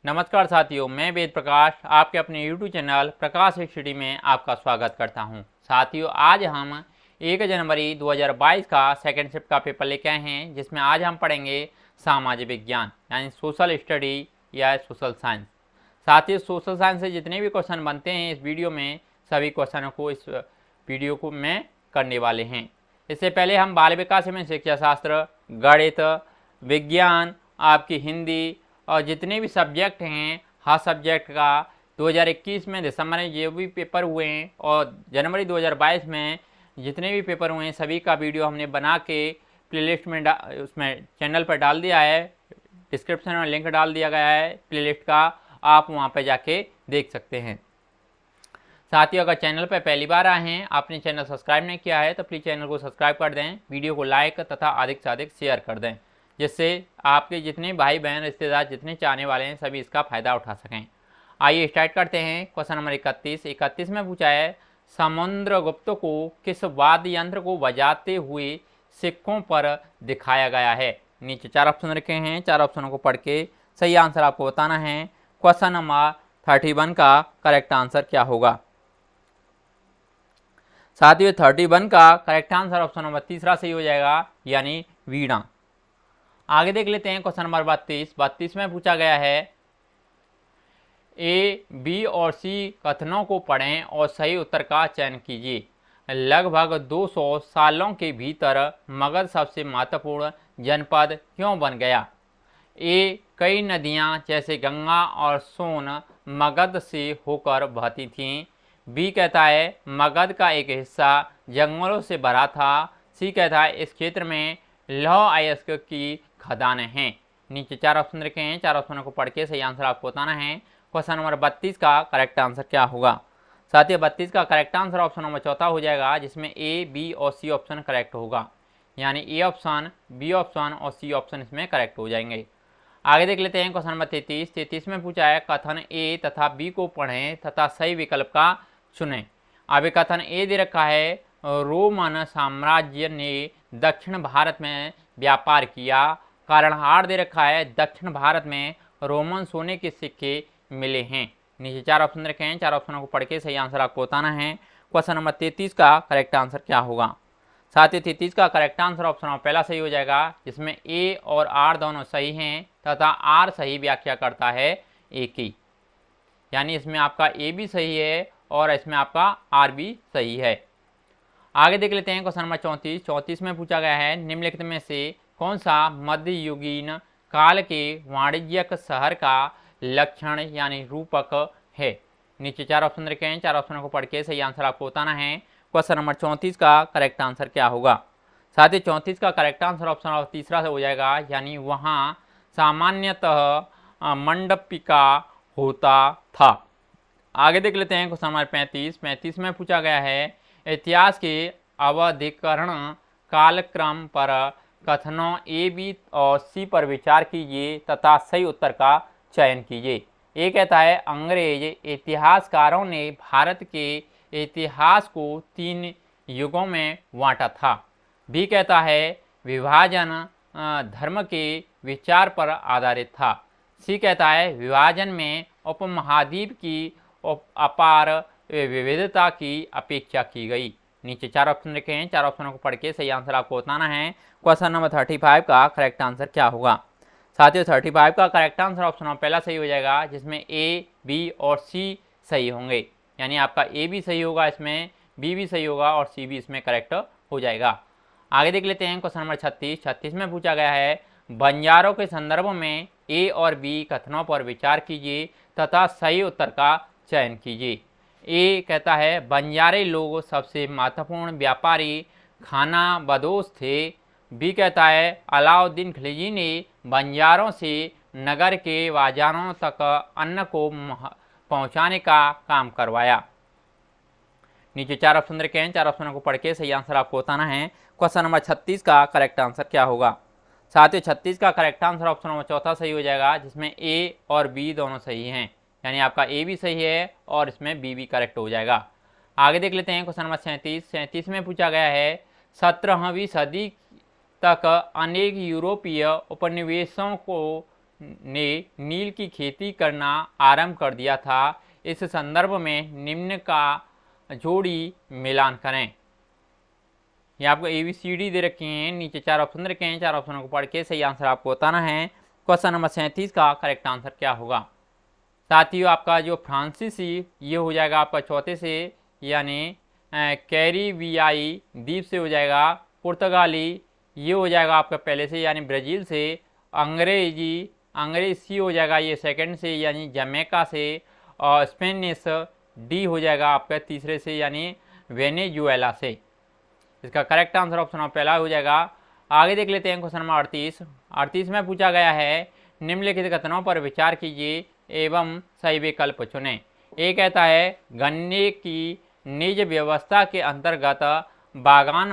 नमस्कार साथियों, मैं वेद प्रकाश आपके अपने YouTube चैनल प्रकाश स्टडी में आपका स्वागत करता हूं। साथियों, आज हम 1 जनवरी 2022 का सेकेंड शिफ्ट का पेपर लेके आए हैं, जिसमें आज हम पढ़ेंगे सामाजिक विज्ञान यानी सोशल स्टडी या सोशल साइंस। साथियों, सोशल साइंस से जितने भी क्वेश्चन बनते हैं इस वीडियो में, सभी क्वेश्चनों को इस वीडियो को में करने वाले हैं। इससे पहले हम बाल विकास एवं शिक्षा शास्त्र, गणित, विज्ञान, आपकी हिंदी और जितने भी सब्जेक्ट हैं हर सब्जेक्ट का 2021 में दिसंबर में जो भी पेपर हुए हैं और जनवरी 2022 में जितने भी पेपर हुए हैं सभी का वीडियो हमने बना के प्लेलिस्ट में उसमें चैनल पर डाल दिया है। डिस्क्रिप्शन में लिंक डाल दिया गया है प्लेलिस्ट का, आप वहां पर जाके देख सकते हैं। साथियों, अगर चैनल पर पहली बार आए हैं, आपने चैनल सब्सक्राइब नहीं किया है तो प्लीज़ चैनल को सब्सक्राइब कर दें, वीडियो को लाइक तथा अधिक से अधिक शेयर कर दें, जिससे आपके जितने भाई बहन रिश्तेदार जितने चाहने वाले हैं सभी इसका फ़ायदा उठा सकें। आइए स्टार्ट करते हैं। क्वेश्चन नंबर 31 में पूछा है, समुद्रगुप्त को किस वाद्य यंत्र को बजाते हुए सिक्कों पर दिखाया गया है। नीचे 4 ऑप्शन रखे हैं, 4 ऑप्शनों को पढ़ के सही आंसर आपको बताना है। क्वेश्चन नंबर 31 का करेक्ट आंसर क्या होगा। साथियों, 31 का करेक्ट आंसर ऑप्शन नंबर तीसरा सही हो जाएगा, यानी वीणा। आगे देख लेते हैं क्वेश्चन नंबर 32 में पूछा गया है, ए, बी और सी कथनों को पढ़ें और सही उत्तर का चयन कीजिए। लगभग 200 सालों के भीतर मगध सबसे महत्वपूर्ण जनपद क्यों बन गया। ए, कई नदियां जैसे गंगा और सोन मगध से होकर बहती थीं। बी कहता है मगध का एक हिस्सा जंगलों से भरा था। सी कहता है इस क्षेत्र में लौह अयस्क की खदानें हैं। नीचे 4 ऑप्शन रखे हैं, 4 ऑप्शनों को पढ़ के सही आंसर आपको बताना है। क्वेश्चन नंबर 32 का करेक्ट आंसर क्या होगा। साथियों, 32 का करेक्ट आंसर ऑप्शन नंबर चौथा हो जाएगा, जिसमें ए, बी और सी ऑप्शन करेक्ट होगा, यानी ए ऑप्शन, बी ऑप्शन और सी ऑप्शन इसमें करेक्ट हो जाएंगे। आगे देख लेते हैं क्वेश्चन नंबर 33 में पूछा है, कथन ए तथा बी को पढ़ें तथा सही विकल्प का चुनें। अभी कथन ए दे रखा है, रोमन साम्राज्य ने दक्षिण भारत में व्यापार किया। कारण हार दे रखा है, दक्षिण भारत में रोमन सोने के सिक्के मिले हैं। नीचे 4 ऑप्शन रखे हैं, 4 ऑप्शनों को पढ़ के सही आंसर आपको बताना है। क्वेश्चन नंबर 33 का करेक्ट आंसर क्या होगा। साथ ही 33 का करेक्ट आंसर ऑप्शन नंबर पहला सही हो जाएगा, जिसमें ए और आर दोनों सही हैं तथा आर सही व्याख्या करता है ए की, यानी इसमें आपका ए भी सही है और इसमें आपका आर भी सही है। आगे देख लेते हैं क्वेश्चन नंबर 34 में पूछा गया है, निम्नलिखित में से कौन सा मध्ययुगीन काल के वाणिज्यिक शहर का लक्षण यानी रूपक है। नीचे 4 ऑप्शन रखे हैं, 4 ऑप्शनों को पढ़ के सही आंसर आपको बताना है। क्वेश्चन नंबर 34 का करेक्ट आंसर क्या होगा। साथ ही 34 का करेक्ट आंसर ऑप्शन तीसरा से हो जाएगा, यानी वहाँ सामान्यतः मंडपिका होता था। आगे देख लेते हैं क्वेश्चन नंबर 35 में पूछा गया है, इतिहास के अवधिकरण कालक्रम पर कथनों ए, बी और सी पर विचार कीजिए तथा सही उत्तर का चयन कीजिए। ए कहता है अंग्रेज इतिहासकारों ने भारत के इतिहास को 3 युगों में बांटा था। बी कहता है विभाजन धर्म के विचार पर आधारित था। सी कहता है विभाजन में उपमहाद्वीप की अपार विविधता की अपेक्षा की गई। नीचे 4 ऑप्शन रखे हैं, 4 ऑप्शनों को पढ़ के सही आंसर आपको बताना है। क्वेश्चन नंबर 35 का करेक्ट आंसर क्या होगा। साथियों, 35 का करेक्ट आंसर ऑप्शन पहला सही हो जाएगा, जिसमें ए, बी और सी सही होंगे, यानी आपका ए भी सही होगा, इसमें बी भी सही होगा और सी भी इसमें करेक्ट हो जाएगा। आगे देख लेते हैं क्वेश्चन नंबर 36 में पूछा गया है, बंजारों के संदर्भ में ए और बी कथनों पर विचार कीजिए तथा सही उत्तर का चयन कीजिए। ए कहता है बंजारे लोग सबसे महत्वपूर्ण व्यापारी खानाबदोश थे। बी कहता है अलाउद्दीन खिलजी ने बंजारों से नगर के बाजारों तक अन्न को पहुंचाने का काम करवाया। नीचे 4 ऑप्शन रखे हैं, 4 ऑप्शनों को पढ़ के सही आंसर आपको बताना है। क्वेश्चन नंबर 36 का करेक्ट आंसर क्या होगा। साथियों, 36 का करेक्ट आंसर ऑप्शन नंबर चौथा सही हो जाएगा, जिसमें ए और बी दोनों सही हैं, यानी आपका ए भी सही है और इसमें बी भी करेक्ट हो जाएगा। आगे देख लेते हैं क्वेश्चन नंबर 37 में पूछा गया है, 17वीं सदी तक अनेक यूरोपीय उपनिवेशों को ने नील की खेती करना आरंभ कर दिया था। इस संदर्भ में निम्न का जोड़ी मिलान करें। ये आपको ABCD दे रखी हैं, नीचे 4 ऑप्शन रखे हैं, 4 ऑप्शनों को पढ़ के सही आंसर आपको बताना है। क्वेश्चन नंबर 37 का करेक्ट आंसर क्या होगा। साथियों, आपका जो फ्रांसीसी ये हो जाएगा आपका चौथे से, यानी कैरिबियाई द्वीप से हो जाएगा। पुर्तगाली ये हो जाएगा आपका पहले से, यानी ब्राज़ील से। अंग्रेजी हो जाएगा ये सेकंड से, यानी जमैका से। और स्पेनिश डी हो जाएगा आपका तीसरे से, यानी वेनेजुएला से। इसका करेक्ट आंसर ऑप्शन पहला हो जाएगा। आगे देख लेते हैं क्वेश्चन नंबर 38 में पूछा गया है, निम्नलिखित कथनों पर विचार कीजिए एवं सही विकल्प चुनें। ये कहता है, गन्ने की निज व्यवस्था के अंतर्गत बागान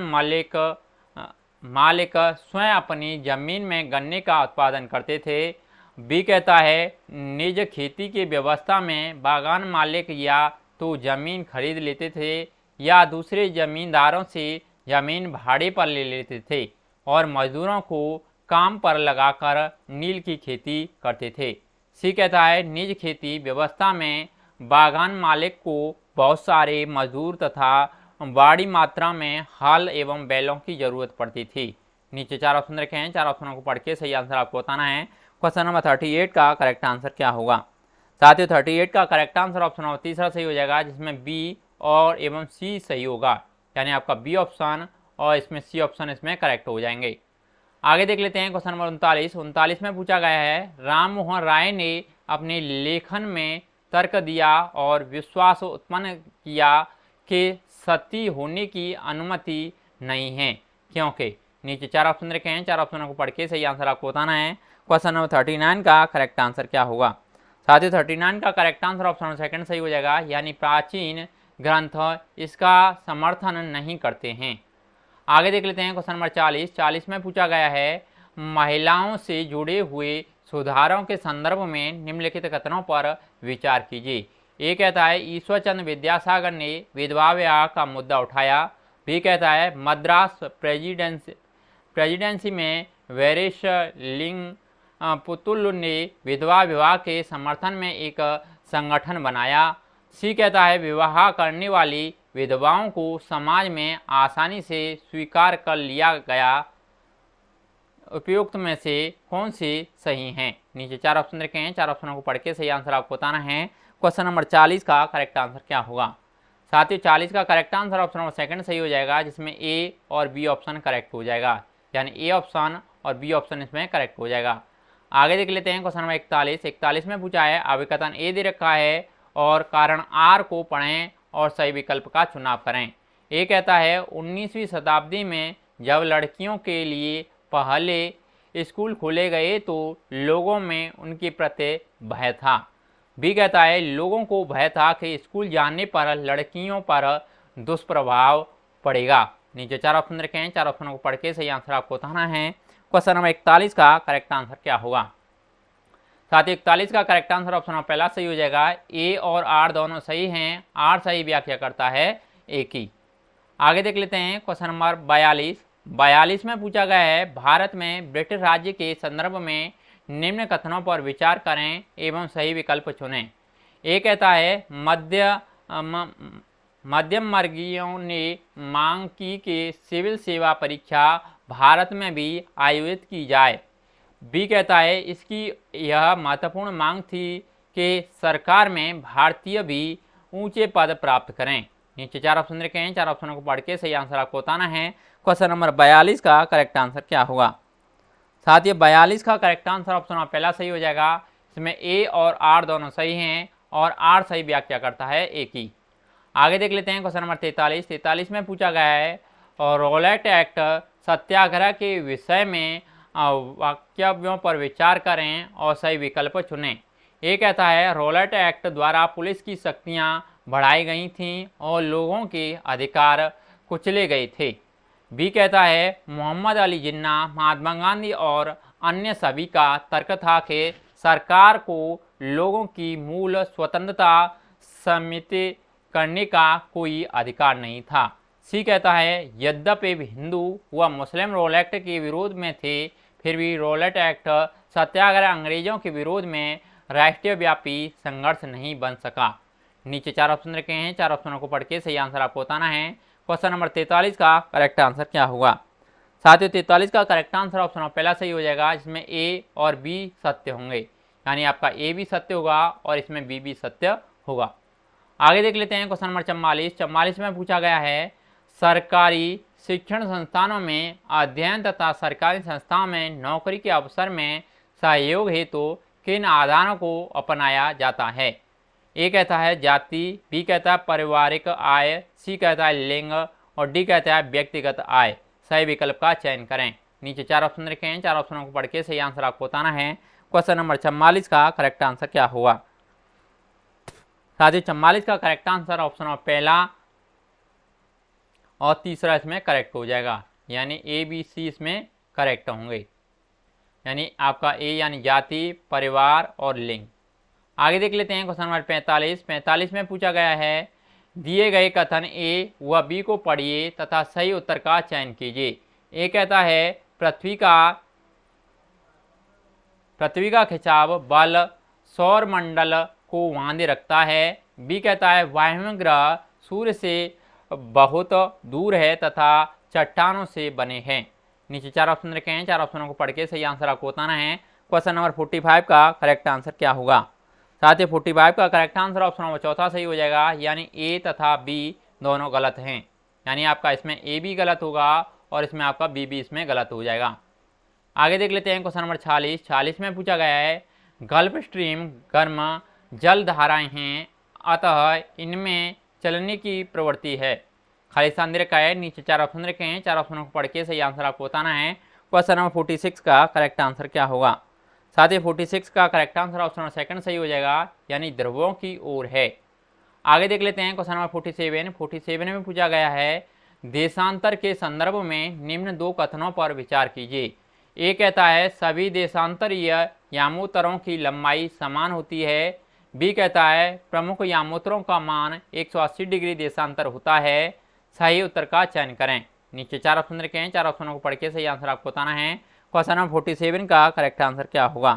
मालिक स्वयं अपनी जमीन में गन्ने का उत्पादन करते थे। बी कहता है, निज खेती की व्यवस्था में बागान मालिक या तो जमीन खरीद लेते थे या दूसरे जमींदारों से जमीन भाड़े पर ले लेते थे और मजदूरों को काम पर लगाकर नील की खेती करते थे। सी कहता है, निज खेती व्यवस्था में बागान मालिक को बहुत सारे मजदूर तथा बड़ी मात्रा में हल एवं बैलों की जरूरत पड़ती थी। नीचे 4 ऑप्शन रखे हैं, 4 ऑप्शनों को पढ़ के सही आंसर आपको बताना है। क्वेश्चन नंबर 38 का करेक्ट आंसर क्या होगा। साथियों, 38 का करेक्ट आंसर ऑप्शन तीसरा सही हो जाएगा, जिसमें बी और एवं सी सही होगा, यानी आपका बी ऑप्शन और इसमें सी ऑप्शन इसमें करेक्ट हो जाएंगे। आगे देख लेते हैं क्वेश्चन नंबर 39 में पूछा गया है, राम मोहन राय ने अपने लेखन में तर्क दिया और विश्वास उत्पन्न किया कि सती होने की अनुमति नहीं है, क्योंकि। नीचे 4 ऑप्शन रखे हैं, 4 ऑप्शनों को पढ़ के सही आंसर आपको बताना है। क्वेश्चन नंबर 39 का करेक्ट आंसर क्या होगा। साथियों, 39 का करेक्ट आंसर ऑप्शन सेकंड सही हो जाएगा, यानी प्राचीन ग्रंथ इसका समर्थन नहीं करते हैं। आगे देख लेते हैं क्वेश्चन नंबर 40 में पूछा गया है, महिलाओं से जुड़े हुए सुधारों के संदर्भ में निम्नलिखित कथनों पर विचार कीजिए। ये कहता है, ईश्वर चंद्र विद्यासागर ने विधवा विवाह का मुद्दा उठाया। बी कहता है, मद्रास प्रेसिडेंसी में वेरेशलिंग पुतुल ने विधवा विवाह के समर्थन में एक संगठन बनाया। सी कहता है, विवाह करने वाली विधवाओं को समाज में आसानी से स्वीकार कर लिया गया। उपयुक्त में से कौन से सही हैं। नीचे 4 ऑप्शन रखे हैं, 4 ऑप्शनों को पढ़ के सही आंसर आपको बताना है। क्वेश्चन नंबर 40 का करेक्ट आंसर क्या होगा। साथियों, 40 का correct answer option number second सही हो जाएगा, जिसमें ए और बी ऑप्शन करेक्ट हो जाएगा, यानी ए ऑप्शन और बी ऑप्शन इसमें करेक्ट हो जाएगा। आगे देख लेते हैं क्वेश्चन नंबर 41 में पूछा है, अभिकथन ए दे रखा है और कारण आर को पढ़ें और सही विकल्प का चुनाव करें। ये कहता है, 19वीं शताब्दी में जब लड़कियों के लिए पहले स्कूल खोले गए तो लोगों में उनके प्रति भय था। बी कहता है, लोगों को भय था कि स्कूल जाने पर लड़कियों पर दुष्प्रभाव पड़ेगा। नीचे 4 ऑप्शन रखे हैं, 4 ऑप्शनों को पढ़ के सही आंसर आपको बताना है। क्वेश्चन नंबर 41 का करेक्ट आंसर क्या होगा। साथ ही 41 का करेक्ट आंसर ऑप्शन पहला सही हो जाएगा, ए और आर दोनों सही हैं। आर सही व्याख्या करता है ए की। आगे देख लेते हैं क्वेश्चन नंबर 42 में पूछा गया है, भारत में ब्रिटिश राज्य के संदर्भ में निम्न कथनों पर विचार करें एवं सही विकल्प चुनें। ये कहता है, मध्यम वर्गीयों ने मांग की कि सिविल सेवा परीक्षा भारत में भी आयोजित की जाए। बी कहता है, इसकी यह महत्वपूर्ण मांग थी कि सरकार में भारतीय भी ऊंचे पद प्राप्त करें। नीचे 4 ऑप्शन रखे हैं, 4 ऑप्शनों को पढ़ के सही आंसर आपको बताना है। क्वेश्चन नंबर 42 का करेक्ट आंसर क्या होगा। साथ ही 42 का करेक्ट आंसर ऑप्शन पहला सही हो जाएगा, इसमें ए और आर दोनों सही हैं और आर सही व्याख्या करता है ए की। आगे देख लेते हैं क्वेश्चन नंबर 43 में पूछा गया है, और रॉलेट एक्ट सत्याग्रह के विषय में वक्तव्यों पर विचार करें और सही विकल्प चुनें। ये कहता है, रॉलेट एक्ट द्वारा पुलिस की शक्तियां बढ़ाई गई थीं और लोगों के अधिकार कुचले गए थे। बी कहता है, मोहम्मद अली जिन्ना, महात्मा गांधी और अन्य सभी का तर्क था कि सरकार को लोगों की मूल स्वतंत्रता सीमित करने का कोई अधिकार नहीं था। सी कहता है, यद्यपि हिंदू व मुस्लिम रॉलेट के विरोध में थे, फिर भी रॉलेट एक्ट सत्याग्रह अंग्रेजों के विरोध में राष्ट्रीय व्यापी संघर्ष नहीं बन सका। नीचे 4 ऑप्शन रखे हैं, 4 ऑप्शनों को पढ़ के सही आंसर आपको बताना है। क्वेश्चन नंबर 43 का करेक्ट आंसर क्या होगा? साथियों 43 का करेक्ट आंसर ऑप्शन पहला सही हो जाएगा, जिसमें ए और बी सत्य होंगे, यानी आपका ए भी सत्य होगा और इसमें बी भी सत्य होगा। आगे देख लेते हैं क्वेश्चन नंबर 44 में पूछा गया है, सरकारी शिक्षण संस्थानों में अध्ययन तथा सरकारी संस्थाओं में नौकरी के अवसर में सहयोग हेतु किन आधारों को अपनाया जाता है? ए कहता है जाति, बी कहता है पारिवारिक आय, सी कहता है लिंग और डी कहता है व्यक्तिगत आय। सही विकल्प का चयन करें। नीचे 4 ऑप्शन रखे हैं, 4 ऑप्शनों को पढ़ के सही आंसर आपको बताना है। क्वेश्चन नंबर 44 का करेक्ट आंसर क्या होगा? साथियों 44 का करेक्ट आंसर ऑप्शन पहला और तीसरा इसमें करेक्ट हो जाएगा, यानी ए बी सी इसमें करेक्ट होंगे, यानी आपका ए यानी जाति, परिवार और लिंग। आगे देख लेते हैं क्वेश्चन नंबर 45 में पूछा गया है, दिए गए कथन ए व बी को पढ़िए तथा सही उत्तर का चयन कीजिए। ए कहता है पृथ्वी का खिंचाव बल सौरमंडल को बांधे रखता है। बी कहता है वायव्य ग्रह सूर्य से बहुत दूर है तथा चट्टानों से बने हैं। नीचे 4 ऑप्शन रखे हैं, 4 ऑप्शनों को पढ़ के सही आंसर आपको बताना है। क्वेश्चन नंबर 45 का करेक्ट आंसर क्या होगा? साथ ही 45 का करेक्ट आंसर ऑप्शन नंबर चौथा सही हो जाएगा, यानी ए तथा बी दोनों गलत हैं, यानी आपका इसमें ए भी गलत होगा और इसमें आपका बी भी इसमें गलत हो जाएगा। आगे देख लेते हैं क्वेश्चन नंबर 46 में पूछा गया है, गल्फ स्ट्रीम गर्म जल धाराएं हैं, अतः इनमें चलने की प्रवृत्ति है। खाली स्थान दे रखा है, नीचे 4 ऑप्शन रखे हैं, 4 ऑप्शनों को पढ़ के सही आंसर आपको बताना है। क्वेश्चन नंबर 46 का करेक्ट आंसर क्या होगा? साथ ही 46 का करेक्ट आंसर ऑप्शन सेकंड सही हो जाएगा, यानी ध्रुवों की ओर है। आगे देख लेते हैं क्वेश्चन नंबर 47 में पूछा गया है, देशांतर के संदर्भ में निम्न 2 कथनों पर विचार कीजिए। ए कहता है सभी देशांतरीय यामोत्तरों की लंबाई समान होती है। बी कहता है प्रमुख यामोत्तरों का मान 180 डिग्री देशांतर होता है। सही उत्तर का चयन करें। नीचे 4 ऑप्शन रखे हैं, 4 ऑप्शनों को पढ़ के सही आंसर आपको बताना है। क्वेश्चन नंबर 47 का करेक्ट आंसर क्या होगा?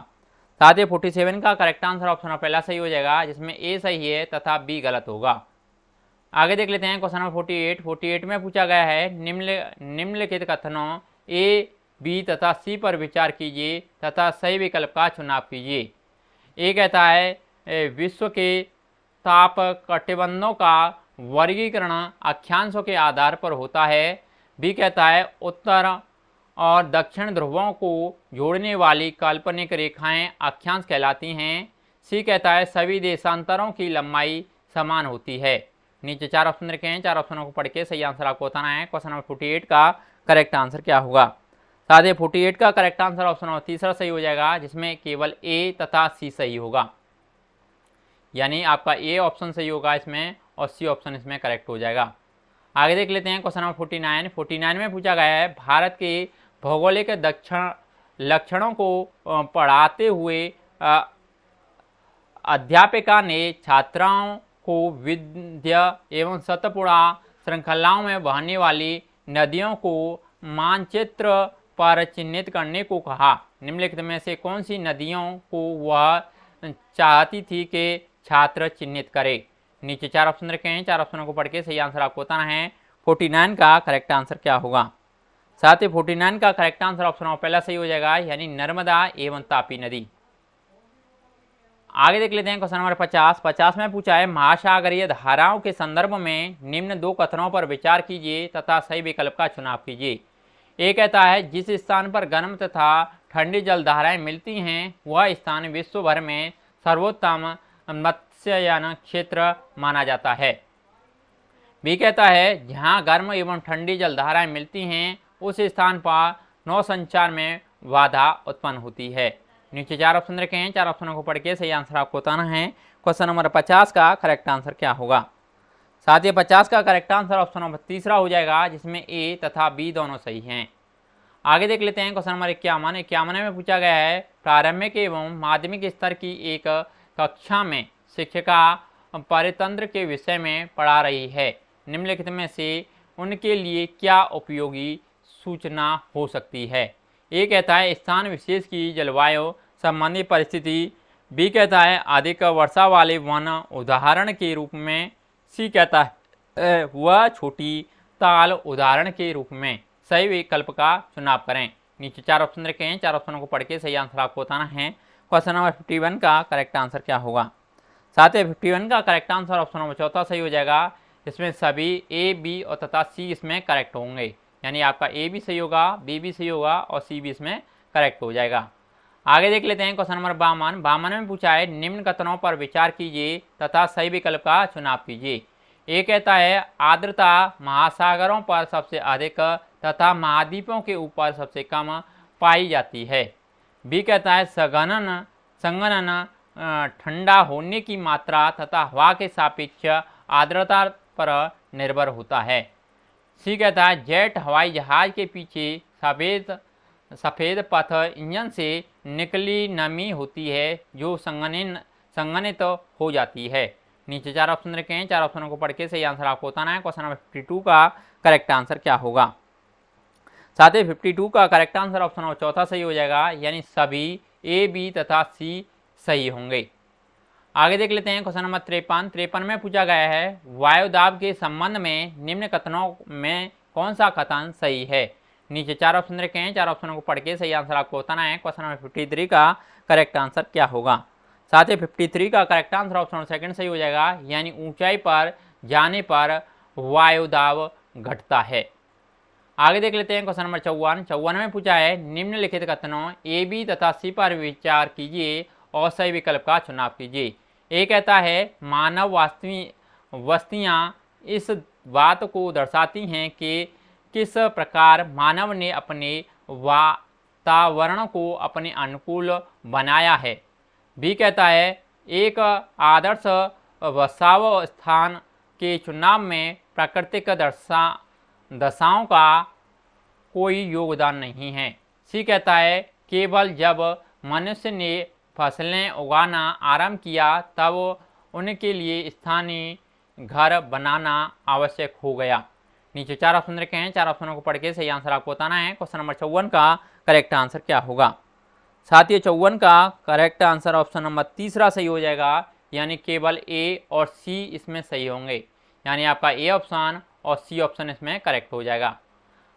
साथ ही 47 का करेक्ट आंसर ऑप्शन पहला सही हो जाएगा, जिसमें ए सही है तथा बी गलत होगा। आगे देख लेते हैं क्वेश्चन नंबर 48 में पूछा गया है, निम्नलिखित कथनों ए बी तथा सी पर विचार कीजिए तथा सही विकल्प का चुनाव कीजिए। ए कहता है विश्व के ताप कटिबंधों का वर्गीकरण अक्षांशों के आधार पर होता है। बी कहता है उत्तर और दक्षिण ध्रुवों को जोड़ने वाली काल्पनिक रेखाएं अक्षांश कहलाती हैं। सी कहता है सभी देशांतरों की लंबाई समान होती है। नीचे 4 ऑप्शन रखे हैं, 4 ऑप्शनों को पढ़ के सही आंसर आपको बताना है। क्वेश्चन नंबर 48 का करेक्ट आंसर क्या होगा? साथ ही 48 का करेक्ट आंसर ऑप्शन तीसरा सही हो जाएगा, जिसमें केवल ए तथा सी सही होगा, यानी आपका ए ऑप्शन सही होगा इसमें और सी ऑप्शन इसमें करेक्ट हो जाएगा। आगे देख लेते हैं क्वेश्चन नंबर 49 में पूछा गया है, भारत के भौगोलिक लक्षणों को पढ़ाते हुए अध्यापिका ने छात्राओं को विद्या एवं सतपुड़ा श्रृंखलाओं में बहने वाली नदियों को मानचित्र पर चिन्हित करने को कहा। निम्नलिखित में से कौन सी नदियों को वह चाहती थी कि छात्र चिन्हित करे? नीचे 4 ऑप्शन रखे हैं, 4 ऑप्शनों को पढ़ के सही आंसर आपको बताना है। 49 का करेक्ट आंसर क्या होगा? साथ ही 49 का करेक्ट आंसर ऑप्शन पहला सही हो जाएगा, यानी नर्मदा एवं तापी नदी। आगे देख लेते हैं क्वेश्चन नंबर 50 में पूछा है, महासागरीय धाराओं के संदर्भ में निम्न 2 कथनों पर विचार कीजिए तथा सही विकल्प का चुनाव कीजिए। ए कहता है जिस स्थान पर गर्म तथा ठंडी जल धाराएं मिलती हैं वह स्थान विश्व भर में सर्वोत्तम मत्स्ययान क्षेत्र माना जाता है। बी कहता है जहां गर्म एवं ठंडी जल धाराएं मिलती हैं उस स्थान पर नौ संचार में बाधा उत्पन्न होती है। नीचे 4 ऑप्शन रखे हैं, 4 ऑप्शनों को पढ़ के सही आंसर आपको बताना है। क्वेश्चन नंबर 50 का करेक्ट आंसर क्या होगा? साथ ही 50 का करेक्ट आंसर ऑप्शन नंबर तीसरा हो जाएगा, जिसमें ए तथा बी दोनों सही हैं। आगे देख लेते हैं क्वेश्चन नंबर 51 में पूछा गया है, प्रारंभिक एवं माध्यमिक स्तर की एक कक्षा में शिक्षिका परितंत्र के विषय में पढ़ा रही है। निम्नलिखित में से उनके लिए क्या उपयोगी सूचना हो सकती है? ये कहता है स्थान विशेष की जलवायु संबंधी परिस्थिति। बी कहता है अधिक वर्षा वाले वन उदाहरण के रूप में। सी कहता है वह छोटी ताल उदाहरण के रूप में। सही विकल्प का चुनाव करें। नीचे 4 ऑप्शन रखे हैं, 4 ऑप्शनों को पढ़ के सही आंसर आपको बताना है। क्वेश्चन नंबर 51 का करेक्ट आंसर क्या होगा? साथ ही 51 का करेक्ट आंसर ऑप्शन नंबर चौथा सही हो जाएगा। इसमें सभी ए, बी और तथा सी इसमें करेक्ट होंगे, यानी आपका ए भी सही होगा, बी भी सही होगा और सी भी इसमें करेक्ट हो जाएगा। आगे देख लेते हैं क्वेश्चन नंबर 52 में पूछा है निम्न कथनों पर विचार कीजिए तथा सही विकल्प का चुनाव कीजिए। ए कहता है आर्द्रता महासागरों पर सबसे अधिक तथा महाद्वीपों के ऊपर सबसे कम पाई जाती है। बी कहता है संघनन ठंडा होने की मात्रा तथा हवा के सापेक्ष आर्द्रता पर निर्भर होता है। सी कहता है जेट हवाई जहाज के पीछे सफ़ेद पथ इंजन से निकली नमी होती है जो संघनित हो जाती है। नीचे 4 ऑप्शन रखे हैं, 4 ऑप्शनों को पढ़ के सही आंसर आपको बताना है। क्वेश्चन नंबर 52 का करेक्ट आंसर क्या होगा? साथ ही 52 का करेक्ट आंसर ऑप्शन नंबर चौथा सही हो जाएगा, यानी सभी ए, बी तथा सी सही होंगे। आगे देख लेते हैं क्वेश्चन नंबर 53 में पूछा गया है वायुदाब के संबंध में निम्न कथनों में कौन सा कथन सही है? नीचे 4 ऑप्शन रखे हैं, 4 ऑप्शनों को पढ़ के सही आंसर आपको बताना है। क्वेश्चन नंबर 53 का करेक्ट आंसर क्या होगा? साथ ही 53 का करेक्ट आंसर ऑप्शन सेकंड सही हो जाएगा, यानी ऊंचाई पर जाने पर वायुदाब घटता है। आगे देख लेते हैं क्वेश्चन नंबर 54 में पूछा है निम्नलिखित कथनों ए, बी तथा सी पर विचार कीजिए और सही विकल्प का चुनाव कीजिए। ए कहता है मानव वस्तियाँ इस बात को दर्शाती हैं कि किस प्रकार मानव ने अपने वातावरण को अपने अनुकूल बनाया है। बी कहता है एक आदर्श बसाव स्थान के चुनाव में प्राकृतिक दशाओं का कोई योगदान नहीं है। सी कहता है केवल जब मनुष्य ने फसलें उगाना आरंभ किया तब उनके लिए स्थानीय घर बनाना आवश्यक हो गया। नीचे 4 ऑप्शन रखे हैं, 4 ऑप्शनों को पढ़ के सही आंसर आपको बताना है। क्वेश्चन नंबर 54 का करेक्ट आंसर क्या होगा? साथ ही 54 का करेक्ट आंसर ऑप्शन नंबर तीसरा सही हो जाएगा, यानी केवल ए और सी इसमें सही होंगे, यानी आपका ए ऑप्शन और सी ऑप्शन इसमें करेक्ट हो जाएगा।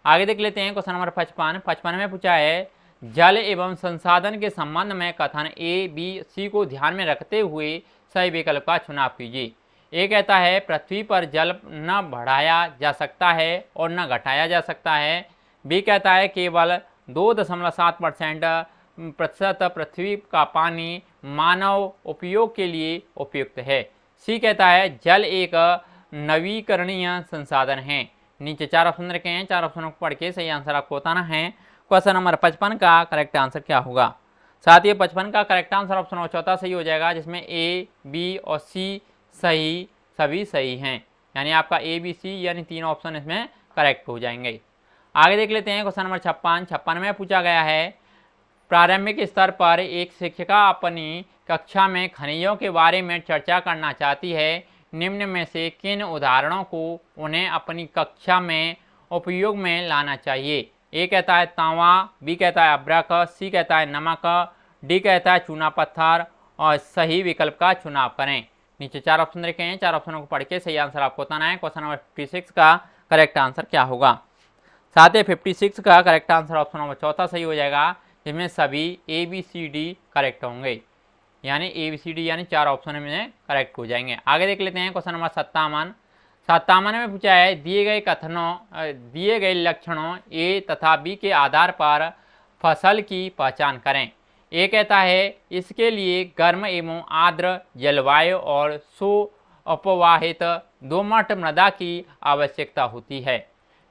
आगे देख लेते हैं क्वेश्चन नंबर 55 में पूछा है जल एवं संसाधन के संबंध में कथन ए, बी, सी को ध्यान में रखते हुए सही विकल्प का चुनाव कीजिए। ए कहता है पृथ्वी पर जल न बढ़ाया जा सकता है और न घटाया जा सकता है। बी कहता है केवल 2.7% पृथ्वी का पानी मानव उपयोग के लिए उपयुक्त है। सी कहता है जल एक नवीकरणीय संसाधन है। नीचे 4 ऑप्शन रखे हैं, 4 ऑप्शनों को पढ़ के सही आंसर आपको बताना है। क्वेश्चन नंबर 55 का करेक्ट आंसर क्या होगा? साथ ही 55 का करेक्ट आंसर ऑप्शन नंबर चौथा सही हो जाएगा, जिसमें ए, बी और सी सभी सही हैं, यानी आपका ए, बी, सी यानी 3 ऑप्शन इसमें करेक्ट हो जाएंगे। आगे देख लेते हैं क्वेश्चन नंबर 56 में पूछा गया है प्रारंभिक स्तर पर एक शिक्षिका अपनी कक्षा में खनिजों के बारे में चर्चा करना चाहती है। निम्न में से किन उदाहरणों को उन्हें अपनी कक्षा में उपयोग में लाना चाहिए? ए कहता है तांबा, बी कहता है अभ्रक, सी कहता है नमक, डी कहता है चूना पत्थर और सही विकल्प का चुनाव करें। नीचे 4 ऑप्शन रखे हैं, 4 ऑप्शनों को पढ़ के सही आंसर आपको बताना है। क्वेश्चन नंबर 56 का करेक्ट आंसर क्या होगा? साथ ही 56 का करेक्ट आंसर ऑप्शन नंबर चौथा सही हो जाएगा, जिसमें सभी ए, बी, सी, डी करेक्ट होंगे, यानी ए, बी, सी, डी यानी 4 ऑप्शन में करेक्ट हो जाएंगे। आगे देख लेते हैं क्वेश्चन नंबर 57 में पूछा है दिए गए लक्षणों ए तथा बी के आधार पर फसल की पहचान करें। ए कहता है इसके लिए गर्म एवं आर्द्र जलवायु और सुअपवाहित दोमट मृदा की आवश्यकता होती है।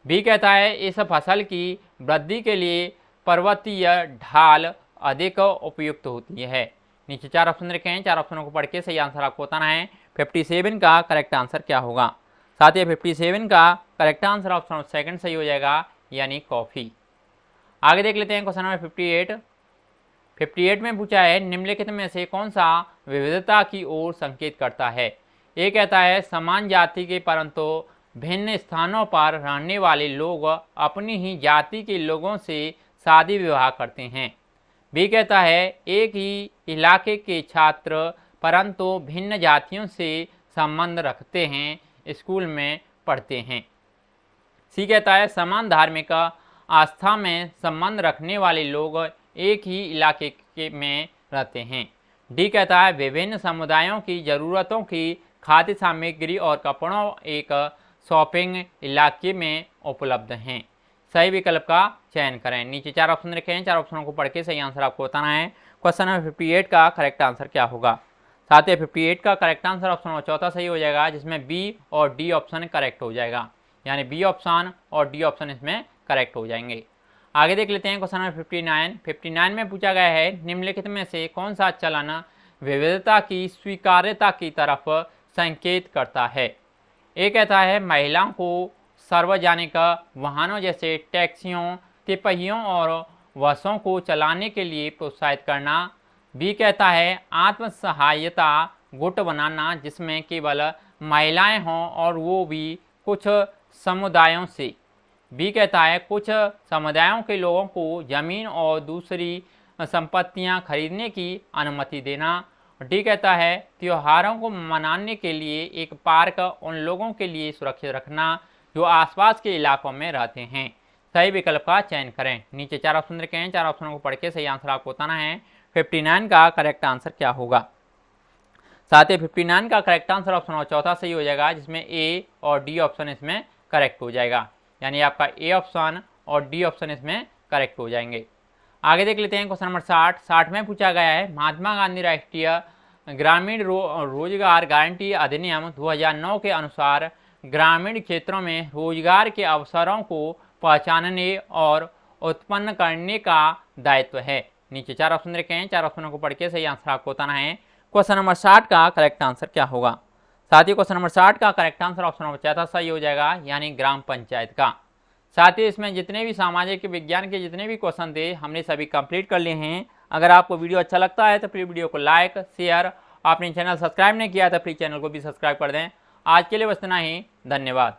बी कहता है इस फसल की वृद्धि के लिए पर्वतीय ढाल अधिक उपयुक्त होती है। नीचे 4 ऑप्शन रखे हैं, 4 ऑप्शनों को पढ़ के सही आंसर आपको बताना है। 57 का करेक्ट आंसर क्या होगा? साथ ही 57 का करेक्ट आंसर ऑप्शन सेकंड सही हो जाएगा, यानी कॉफ़ी। आगे देख लेते हैं क्वेश्चन नंबर 58 में पूछा है निम्नलिखित में से कौन सा विविधता की ओर संकेत करता है? ए कहता है समान जाति के परंतु भिन्न स्थानों पर रहने वाले लोग अपनी ही जाति के लोगों से शादी विवाह करते हैं। बी कहता है एक ही इलाके के छात्र परंतु भिन्न जातियों से संबंध रखते हैं, स्कूल में पढ़ते हैं। सी कहता है समान धार्मिक आस्था में संबंध रखने वाले लोग एक ही इलाके में रहते हैं। डी कहता है विभिन्न समुदायों की ज़रूरतों की खाद्य सामग्री और कपड़ों एक शॉपिंग इलाके में उपलब्ध हैं। सही विकल्प का चयन करें। नीचे 4 ऑप्शन रखे हैं, 4 ऑप्शनों को पढ़ के सही आंसर आपको बताना है। क्वेश्चन नंबर 58 का करेक्ट आंसर क्या होगा? साथ ही 58 का करेक्ट आंसर ऑप्शन नंबर चौथा सही हो जाएगा, जिसमें बी और डी ऑप्शन करेक्ट हो जाएगा, यानी बी ऑप्शन और डी ऑप्शन इसमें करेक्ट हो जाएंगे। आगे देख लेते हैं क्वेश्चन नंबर 59 में पूछा गया है निम्नलिखित में से कौन सा चलन विविधता की स्वीकार्यता की तरफ संकेत करता है? ए कहता है महिलाओं को सार्वजनिक वाहनों जैसे टैक्सियों, तिपहियों और बसों को चलाने के लिए प्रोत्साहित करना। बी कहता है आत्म सहायता गुट बनाना जिसमें केवल महिलाएं हों और वो भी कुछ समुदायों से। बी कहता है कुछ समुदायों के लोगों को जमीन और दूसरी संपत्तियां खरीदने की अनुमति देना। डी कहता है त्योहारों को मनाने के लिए एक पार्क उन लोगों के लिए सुरक्षित रखना जो आसपास के इलाकों में रहते हैं। सही विकल्प का चयन करें। नीचे 4 ऑप्शन रखे हैं, 4 ऑप्शनों को पढ़ के सही आंसर आपको बताना है। 59 का करेक्ट आंसर क्या होगा? साथ ही 59 का करेक्ट आंसर ऑप्शन और चौथा सही हो जाएगा, जिसमें ए और डी ऑप्शन इसमें करेक्ट हो जाएगा, यानी आपका ए ऑप्शन और डी ऑप्शन इसमें करेक्ट हो जाएंगे। आगे देख लेते हैं क्वेश्चन नंबर 60 में पूछा गया है महात्मा गांधी राष्ट्रीय ग्रामीण रोजगार गारंटी अधिनियम 2009 के अनुसार ग्रामीण क्षेत्रों में रोजगार के अवसरों को पहचानने और उत्पन्न करने का दायित्व है। नीचे 4 ऑप्शन रखे हैं, 4 ऑप्शनों को पढ़ के सही आंसर आपको बताना है। क्वेश्चन नंबर 60 का करेक्ट आंसर क्या होगा? साथ ही क्वेश्चन नंबर 60 का करेक्ट आंसर ऑप्शन नंबर चौथा सही हो जाएगा, यानी ग्राम पंचायत का। साथ ही इसमें जितने भी सामाजिक विज्ञान के जितने भी क्वेश्चन थे हमने सभी कंप्लीट कर लिए हैं। अगर आपको वीडियो अच्छा लगता है तो प्लीज़ वीडियो को लाइक शेयर, आपने चैनल सब्सक्राइब नहीं किया तो प्लीज़ चैनल को भी सब्सक्राइब कर दें। आज के लिए बस इतना ही, धन्यवाद।